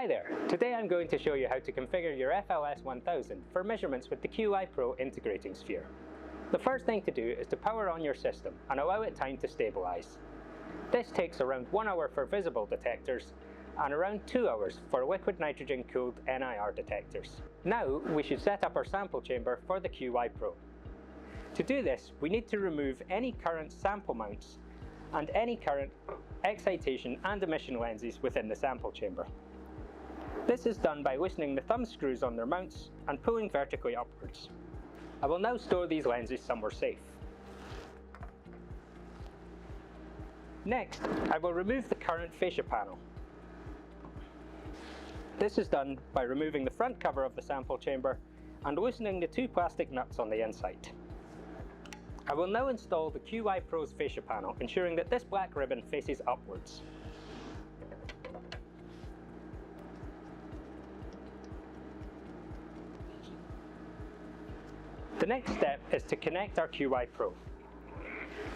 Hi there! Today I'm going to show you how to configure your FLS 1000 for measurements with the QYPro Integrating Sphere. The first thing to do is to power on your system and allow it time to stabilise. This takes around 1 hour for visible detectors and around 2 hours for liquid nitrogen cooled NIR detectors. Now we should set up our sample chamber for the QYPro. To do this, we need to remove any current sample mounts and any current excitation and emission lenses within the sample chamber. This is done by loosening the thumb screws on their mounts and pulling vertically upwards. I will now store these lenses somewhere safe. Next, I will remove the current fascia panel. This is done by removing the front cover of the sample chamber and loosening the 2 plastic nuts on the inside. I will now install the QYPro's fascia panel, ensuring that this black ribbon faces upwards. The next step is to connect our QYPro.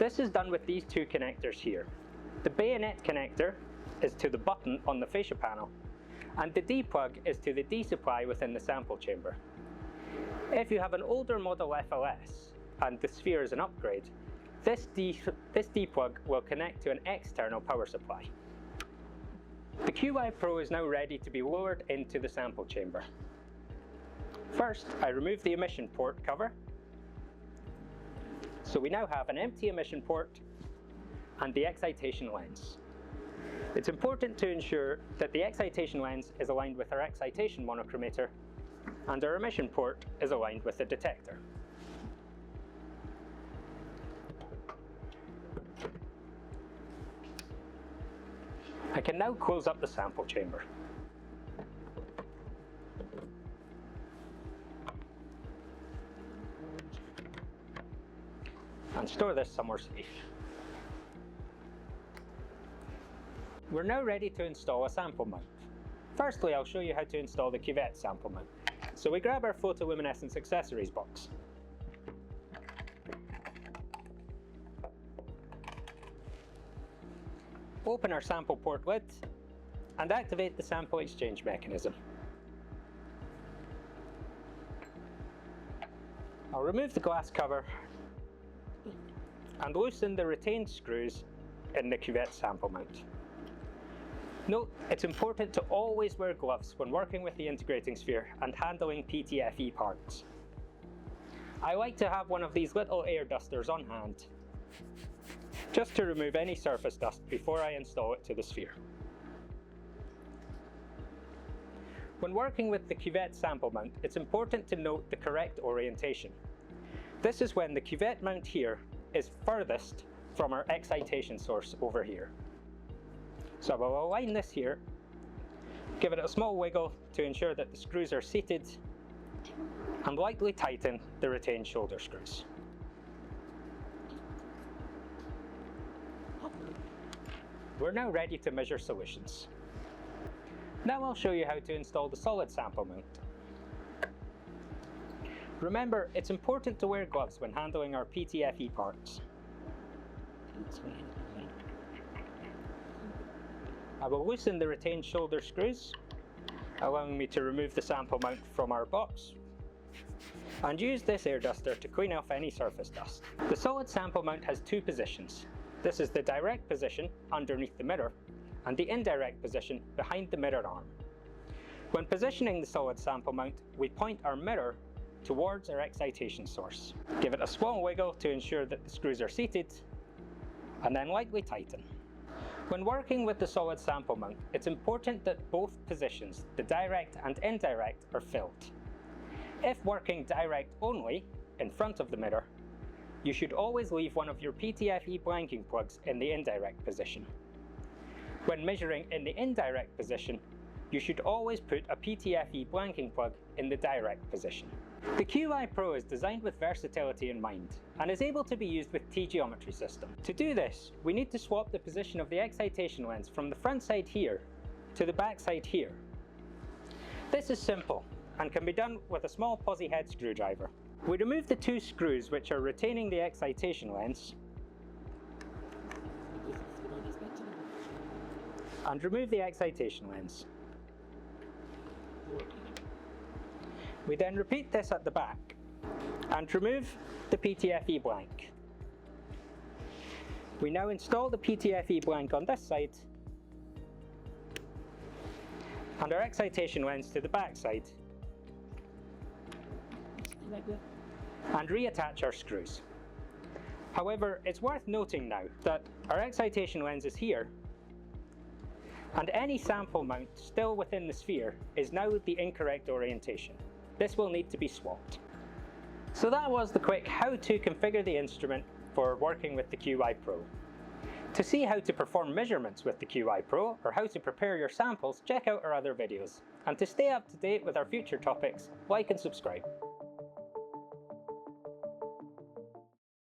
This is done with these 2 connectors here. The bayonet connector is to the button on the fascia panel, and the D plug is to the D supply within the sample chamber. If you have an older model FLS and the sphere is an upgrade, this D plug will connect to an external power supply. The QYPro is now ready to be lowered into the sample chamber. First, I remove the emission port cover. So we now have an empty emission port and the excitation lens. It's important to ensure that the excitation lens is aligned with our excitation monochromator and our emission port is aligned with the detector. I can now close up the sample chamber. And store this somewhere safe. We're now ready to install a sample mount. Firstly, I'll show you how to install the Cuvette sample mount. So we grab our photoluminescence accessories box. Open our sample port lid and activate the sample exchange mechanism. I'll remove the glass cover and loosen the retained screws in the Cuvette sample mount. Note, it's important to always wear gloves when working with the integrating sphere and handling PTFE parts. I like to have one of these little air dusters on hand, just to remove any surface dust before I install it to the sphere. When working with the Cuvette sample mount, it's important to note the correct orientation. This is when the Cuvette mount here is furthest from our excitation source over here. So I will align this here, give it a small wiggle to ensure that the screws are seated, and lightly tighten the retained shoulder screws. We're now ready to measure solutions. Now I'll show you how to install the solid sample mount. Remember, it's important to wear gloves when handling our PTFE parts. I will loosen the retained shoulder screws, allowing me to remove the sample mount from our box, and use this air duster to clean off any surface dust. The solid sample mount has 2 positions. This is the direct position underneath the mirror, and the indirect position behind the mirror arm. When positioning the solid sample mount, we point our mirror towards our excitation source. Give it a small wiggle to ensure that the screws are seated, and then lightly tighten. When working with the solid sample mount, it's important that both positions, the direct and indirect, are filled. If working direct only, in front of the mirror, you should always leave one of your PTFE blanking plugs in the indirect position. When measuring in the indirect position, you should always put a PTFE blanking plug in the direct position. The QYPro is designed with versatility in mind and is able to be used with T-geometry system. To do this, we need to swap the position of the excitation lens from the front side here to the back side here. This is simple and can be done with a small posi head screwdriver. We remove the 2 screws which are retaining the excitation lens and remove the excitation lens. We then repeat this at the back and remove the PTFE blank. We now install the PTFE blank on this side and our excitation lens to the back side and reattach our screws. However, it's worth noting now that our excitation lens is here and any sample mount still within the sphere is now the incorrect orientation. This will need to be swapped. So that was the quick how to configure the instrument for working with the QYPro. To see how to perform measurements with the QYPro or how to prepare your samples, check out our other videos. And to stay up to date with our future topics, like and subscribe.